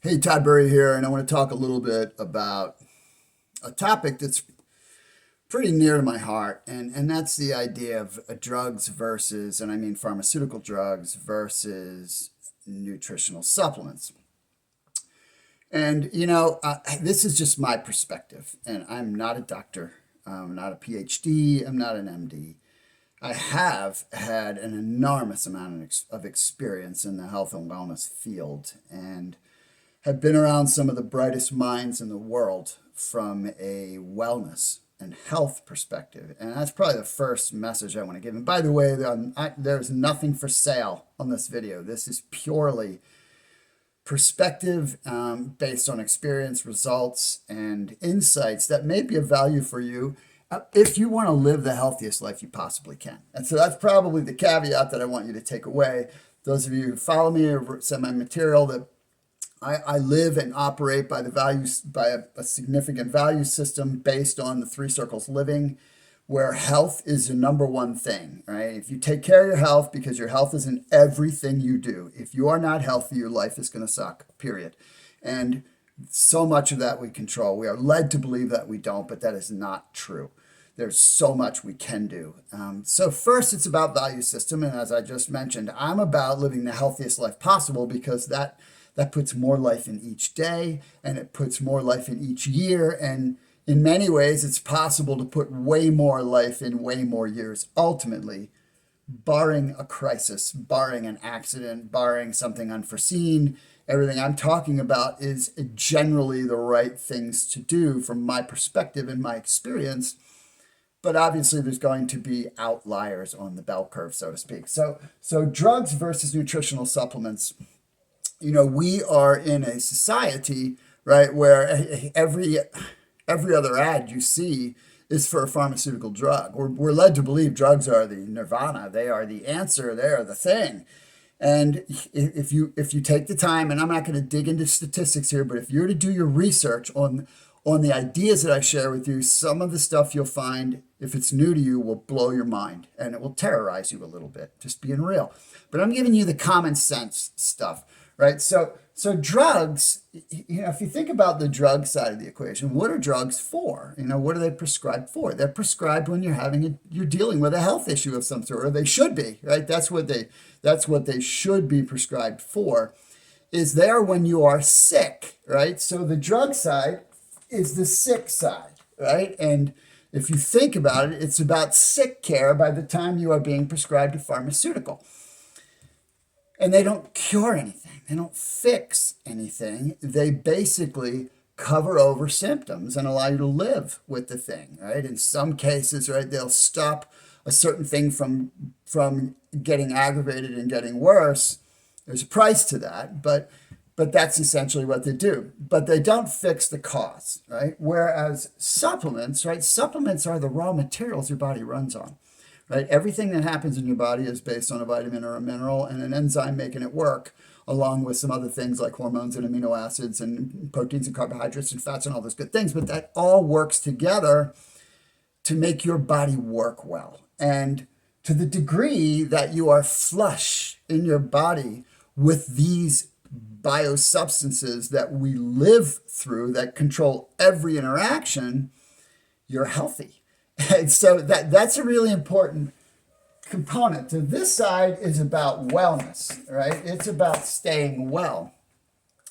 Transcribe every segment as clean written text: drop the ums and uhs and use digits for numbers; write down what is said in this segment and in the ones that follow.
Hey, Tburrier here, and I want to talk a little bit about a topic that's pretty near to my heart, and that's the idea of drugs versus, and I mean pharmaceutical drugs versus nutritional supplements. And, this is just my perspective, and I'm not a doctor, I'm not a PhD, I'm not an MD. I have had an enormous amount of experience in the health and wellness field, and have been around some of the brightest minds in the world from a wellness and health perspective. And that's probably the first message I want to give. And by the way, there's nothing for sale on this video. This is purely perspective based on experience, results, and insights that may be of value for you if you want to live the healthiest life you possibly can. And so that's probably the caveat that I want you to take away. Those of you who follow me or send my material, that I live and operate by the values, by a significant value system based on the three circles living, where health is the number one thing, right? If you take care of your health, because your health is in everything you do. If you are not healthy, your life is going to suck, period. And so much of that we control. We are led to believe that we don't, but that is not true. There's so much we can do. So first, it's about value system. And as I just mentioned, I'm about living the healthiest life possible, because that puts more life in each day, and it puts more life in each year. And in many ways, it's possible to put way more life in way more years, ultimately, barring a crisis, barring an accident, barring something unforeseen. Everything I'm talking about is generally the right things to do from my perspective and my experience. But obviously, there's going to be outliers on the bell curve, so to speak. So drugs versus nutritional supplements. We are in a society, right, where every other ad you see is for a pharmaceutical drug. We're led to believe drugs are the nirvana. They are the answer. They are the thing. And if you take the time, and I'm not going to dig into statistics here, but if you're to do your research on the ideas that I share with you, some of the stuff you'll find, if it's new to you, will blow your mind, and it will terrorize you a little bit, just being real. But I'm giving you the common sense stuff. Right. So drugs, if you think about the drug side of the equation, what are drugs for? What are they prescribed for? They're prescribed when you're dealing with a health issue of some sort, or they should be, right? That's what they should be prescribed for, is there when you are sick, right? So the drug side is the sick side, right? And if you think about it, it's about sick care by the time you are being prescribed a pharmaceutical. And they don't cure anything. They don't fix anything. They basically cover over symptoms and allow you to live with the thing, right? In some cases, right, they'll stop a certain thing from getting aggravated and getting worse. There's a price to that, but that's essentially what they do. But they don't fix the cause, right? Whereas supplements, right? Supplements are the raw materials your body runs on. Right? Everything that happens in your body is based on a vitamin or a mineral and an enzyme making it work, along with some other things like hormones and amino acids and proteins and carbohydrates and fats and all those good things. But that all works together to make your body work well. And to the degree that you are flush in your body with these biosubstances that we live through that control every interaction, you're healthy. And so that's a really important component. So this side is about wellness, right? It's about staying well.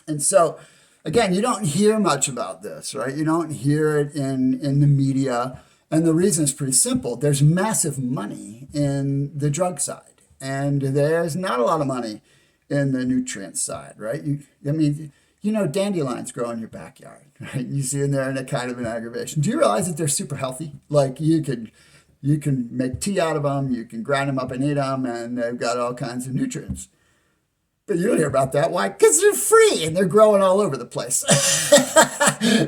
And so, again, you don't hear much about this, right? You don't hear it in the media. And the reason is pretty simple. There's massive money in the drug side, and there's not a lot of money in the nutrient side, right? Dandelions grow in your backyard, right? You see them there and they're kind of an aggravation. Do you realize that they're super healthy? Like you can make tea out of them, you can grind them up and eat them, and they've got all kinds of nutrients. But you don't hear about that. Why? Because they're free and they're growing all over the place.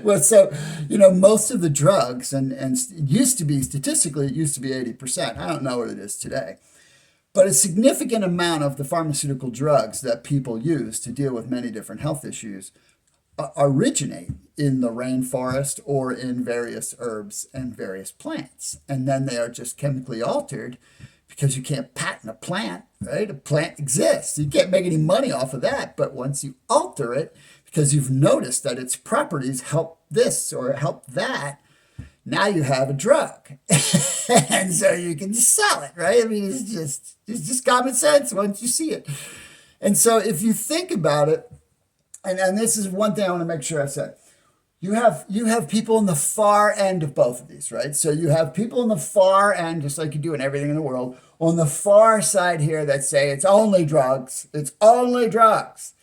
Well, so, most of the drugs, and statistically, it used to be 80%. I don't know what it is today. But a significant amount of the pharmaceutical drugs that people use to deal with many different health issues originate in the rainforest or in various herbs and various plants. And then they are just chemically altered, because you can't patent a plant, right? A plant exists. You can't make any money off of that. But once you alter it, because you've noticed that its properties help this or help that. Now you have a drug. And so you can sell it, right? I mean, it's just common sense once you see it. And so if you think about it, and this is one thing I want to make sure I said, you have people in the far end of both of these, right? So you have people in the far end, just like you do in everything in the world, on the far side here that say it's only drugs, it's only drugs.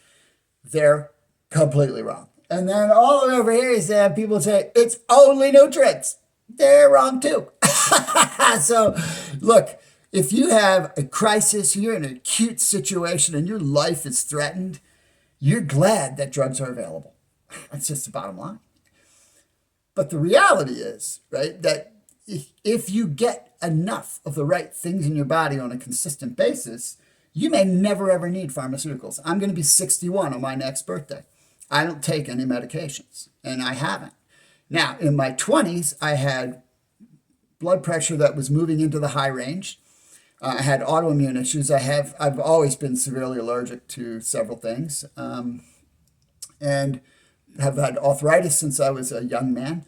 They're completely wrong. And then all the way over here, you have people say it's only nutrients. They're wrong too. So look, if you have a crisis, you're in an acute situation and your life is threatened, you're glad that drugs are available. That's just the bottom line. But the reality is, right, that if you get enough of the right things in your body on a consistent basis, you may never ever need pharmaceuticals. I'm going to be 61 on my next birthday. I don't take any medications, and I haven't. Now, in my 20s, I had blood pressure that was moving into the high range. I had autoimmune issues. I've always been severely allergic to several things, and have had arthritis since I was a young man.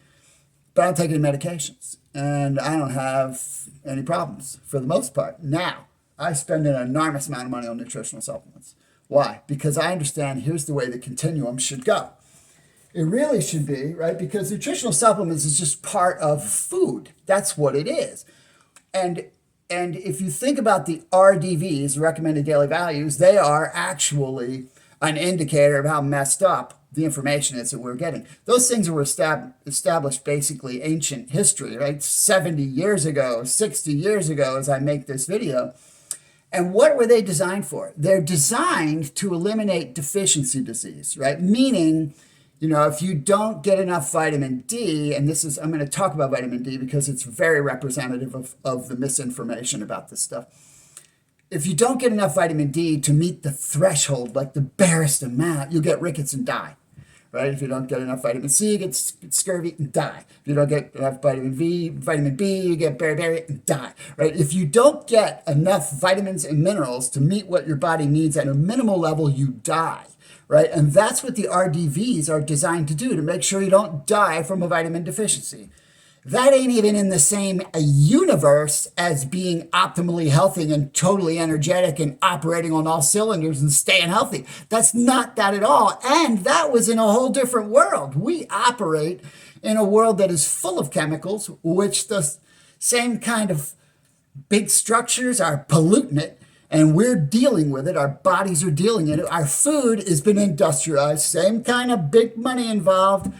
But I don't take any medications, and I don't have any problems for the most part. Now, I spend an enormous amount of money on nutritional supplements. Why? Because I understand here's the way the continuum should go. It really should be, right? Because nutritional supplements is just part of food. That's what it is. And if you think about the RDVs, recommended daily values, they are actually an indicator of how messed up the information is that we're getting. Those things were established basically ancient history, right? 70 years ago, 60 years ago, as I make this video. And what were they designed for? They're designed to eliminate deficiency disease, right? Meaning, if you don't get enough vitamin D, and I'm going to talk about vitamin D because it's very representative of the misinformation about this stuff. If you don't get enough vitamin D to meet the threshold, like the barest amount, you'll get rickets and die, right? If you don't get enough vitamin C, you get scurvy and die. If you don't get enough vitamin B, you get beriberi and die, right? If you don't get enough vitamins and minerals to meet what your body needs at a minimal level, you die, right? And that's what the RDVs are designed to do, to make sure you don't die from a vitamin deficiency. That ain't even in the same universe as being optimally healthy and totally energetic and operating on all cylinders and staying healthy. That's not that at all. And that was in a whole different world. We operate in a world that is full of chemicals, which the same kind of big structures are polluting it, and we're dealing with it. Our bodies are dealing in it. Our food has been industrialized, same kind of big money involved.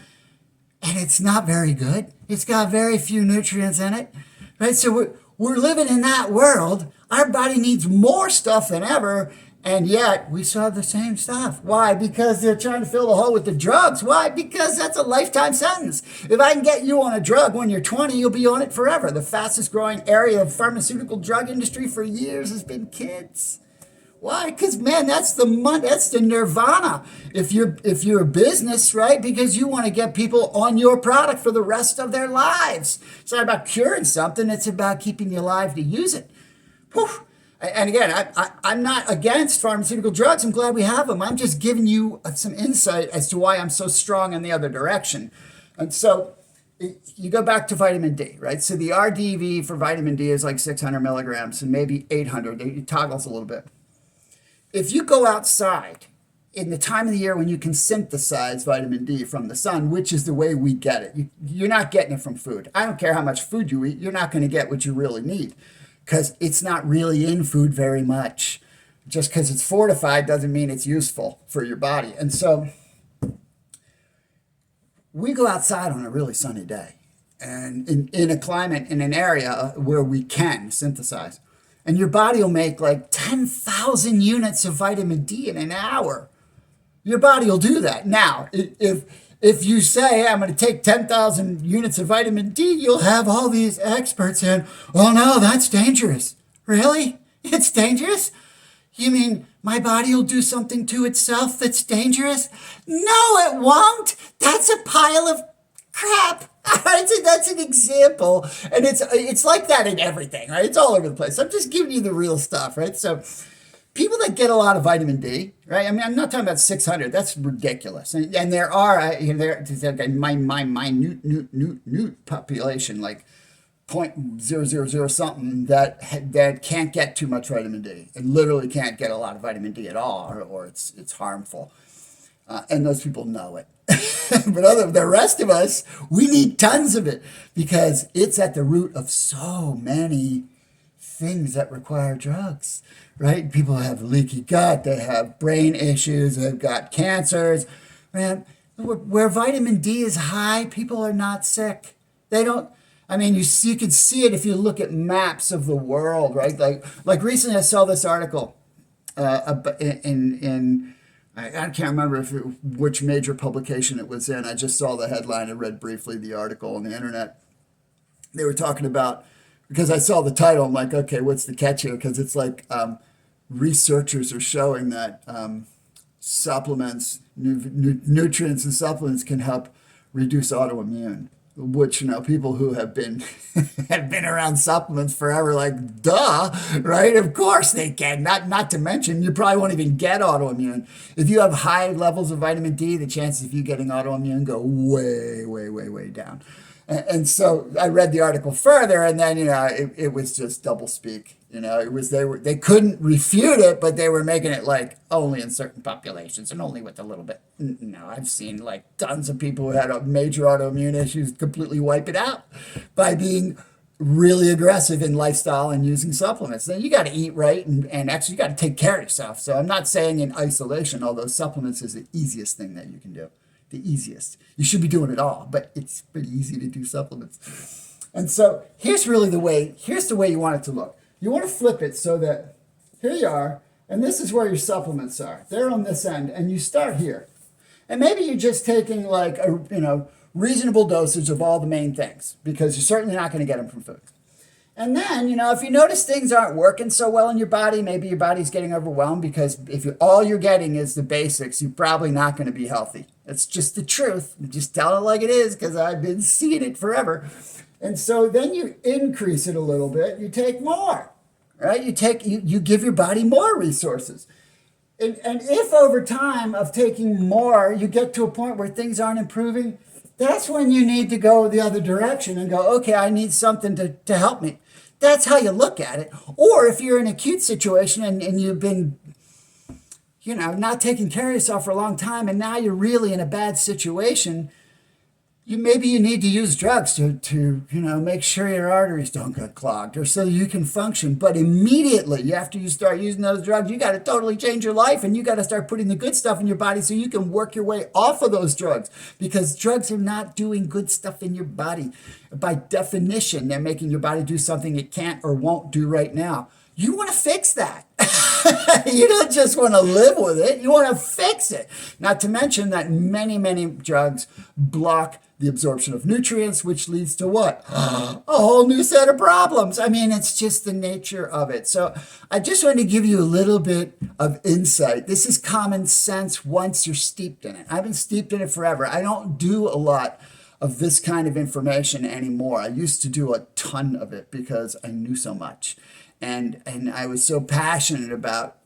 And it's not very good. It's got very few nutrients in it, right? So we're living in that world. Our body needs more stuff than ever, and yet we still have the same stuff. Why? Because they're trying to fill the hole with the drugs. Why? Because that's a lifetime sentence. If I can get you on a drug when you're 20, you'll be on it forever. The fastest growing area of pharmaceutical drug industry for years has been kids. Why? Because, man, that's the nirvana. If you're a business, right? Because you want to get people on your product for the rest of their lives. It's not about curing something. It's about keeping you alive to use it. Whew. And again, I'm not against pharmaceutical drugs. I'm glad we have them. I'm just giving you some insight as to why I'm so strong in the other direction. And so you go back to vitamin D, right? So the RDV for vitamin D is like 600 milligrams and maybe 800. It toggles a little bit. If you go outside in the time of the year when you can synthesize vitamin D from the sun, which is the way we get it, you're not getting it from food. I don't care how much food you eat, you're not going to get what you really need because it's not really in food very much. Just because it's fortified doesn't mean it's useful for your body. And so we go outside on a really sunny day and in a climate, in an area where we can synthesize. And your body will make like 10,000 units of vitamin D in an hour. Your body will do that. Now, if you say, hey, I'm going to take 10,000 units of vitamin D, you'll have all these experts saying, oh no, that's dangerous. Really? It's dangerous? You mean my body will do something to itself that's dangerous? No, it won't. That's a pile of crap. All right, so that's an example, and it's like that in everything, right? It's all over the place. I'm just giving you the real stuff, right? So people that get a lot of vitamin D, right? I mean, I'm not talking about 600. That's ridiculous. And there are, there, my minute population, like 0.000 something that can't get too much vitamin D and literally can't get a lot of vitamin D at all, or it's harmful. And those people know it. But the rest of us, we need tons of it because it's at the root of so many things that require drugs, right? People have leaky gut, they have brain issues, they've got cancers. Man, where vitamin D is high, people are not sick. They don't. I mean, you can see it if you look at maps of the world, right? Like recently, I saw this article in I can't remember which major publication it was in. I just saw the headline and read briefly the article on the internet. They were talking about, because I saw the title, I'm like, okay, what's the catch here? Because it's like researchers are showing that supplements, nutrients and supplements can help reduce autoimmune, which, people who have been have been around supplements forever, like, duh, right? Of course they can. Not to mention, you probably won't even get autoimmune. If you have high levels of vitamin D, the chances of you getting autoimmune go way, way, way, way down. And so I read the article further, and then it was just double speak. It was they couldn't refute it, but they were making it like only in certain populations and only with a little bit. No, I've seen like tons of people who had a major autoimmune issues completely wipe it out by being really aggressive in lifestyle and using supplements. Then you got to eat right and actually you got to take care of yourself. So I'm not saying in isolation, although supplements is the easiest thing that you can do. The easiest. You should be doing it all, but it's pretty easy to do supplements. And so here's the way you want it to look. You want to flip it so that here you are, and this is where your supplements are. They're on this end, and you start here. And maybe you're just taking like a reasonable dosage of all the main things, because you're certainly not going to get them from food. And then, if you notice things aren't working so well in your body, maybe your body's getting overwhelmed, because if all you're getting is the basics, you're probably not going to be healthy. It's just the truth. I'm just telling it like it is, because I've been seeing it forever. And so then you increase it a little bit. You take more, right? You give your body more resources. And if over time of taking more, you get to a point where things aren't improving, that's when you need to go the other direction and go, okay, I need something to help me. That's how you look at it. Or if you're in an acute situation and you've been, not taking care of yourself for a long time, and now you're really in a bad situation, maybe you need to use drugs to make sure your arteries don't get clogged, or so you can function. But immediately after you start using those drugs, you got to totally change your life, and you got to start putting the good stuff in your body so you can work your way off of those drugs, because drugs are not doing good stuff in your body. By definition, they're making your body do something it can't or won't do right now. You want to fix that. You don't just want to live with it. You want to fix it. Not to mention that many, many drugs block the absorption of nutrients, which leads to what? A whole new set of problems. I mean, it's just the nature of it. So I just wanted to give you a little bit of insight. This is common sense once you're steeped in it. I've been steeped in it forever. I don't do a lot of this kind of information anymore. I used to do a ton of it because I knew so much. And I was so passionate about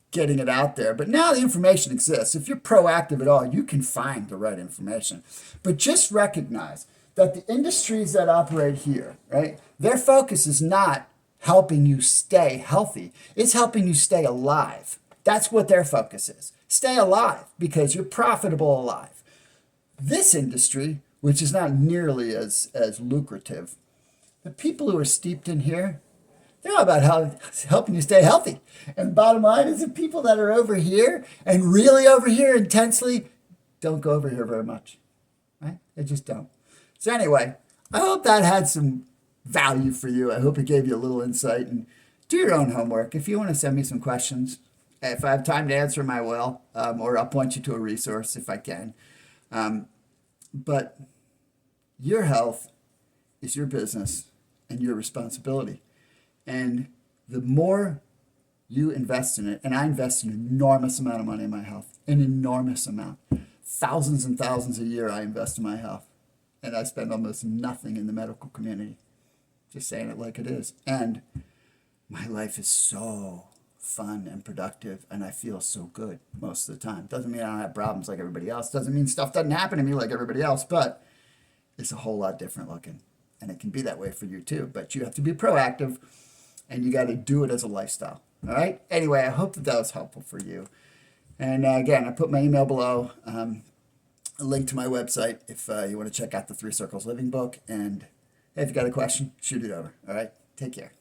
getting it out there. But now the information exists. If you're proactive at all, you can find the right information. But just recognize that the industries that operate here, right, their focus is not helping you stay healthy. It's helping you stay alive. That's what their focus is. Stay alive because you're profitable alive. This industry, which is not nearly as lucrative, the people who are steeped in here, they're all about helping you stay healthy. And bottom line is the people that are over here and really over here intensely don't go over here very much, right? They just don't. So anyway, I hope that had some value for you. I hope it gave you a little insight. And do your own homework. If you want to send me some questions, if I have time to answer them, I will. Or I'll point you to a resource if I can. But your health is your business and your responsibility. And the more you invest in it, and I invest an enormous amount of money in my health, an enormous amount. Thousands and thousands a year I invest in my health. And I spend almost nothing in the medical community. Just saying it like it is. And my life is so fun and productive, and I feel so good most of the time. Doesn't mean I don't have problems like everybody else. Doesn't mean stuff doesn't happen to me like everybody else, but it's a whole lot different looking. And it can be that way for you too. But you have to be proactive, and you got to do it as a lifestyle. All right? Anyway, I hope that that was helpful for you. And again, I put my email below, a link to my website if you want to check out the 3 Circles Living book. And if you got a question, shoot it over. All right? Take care.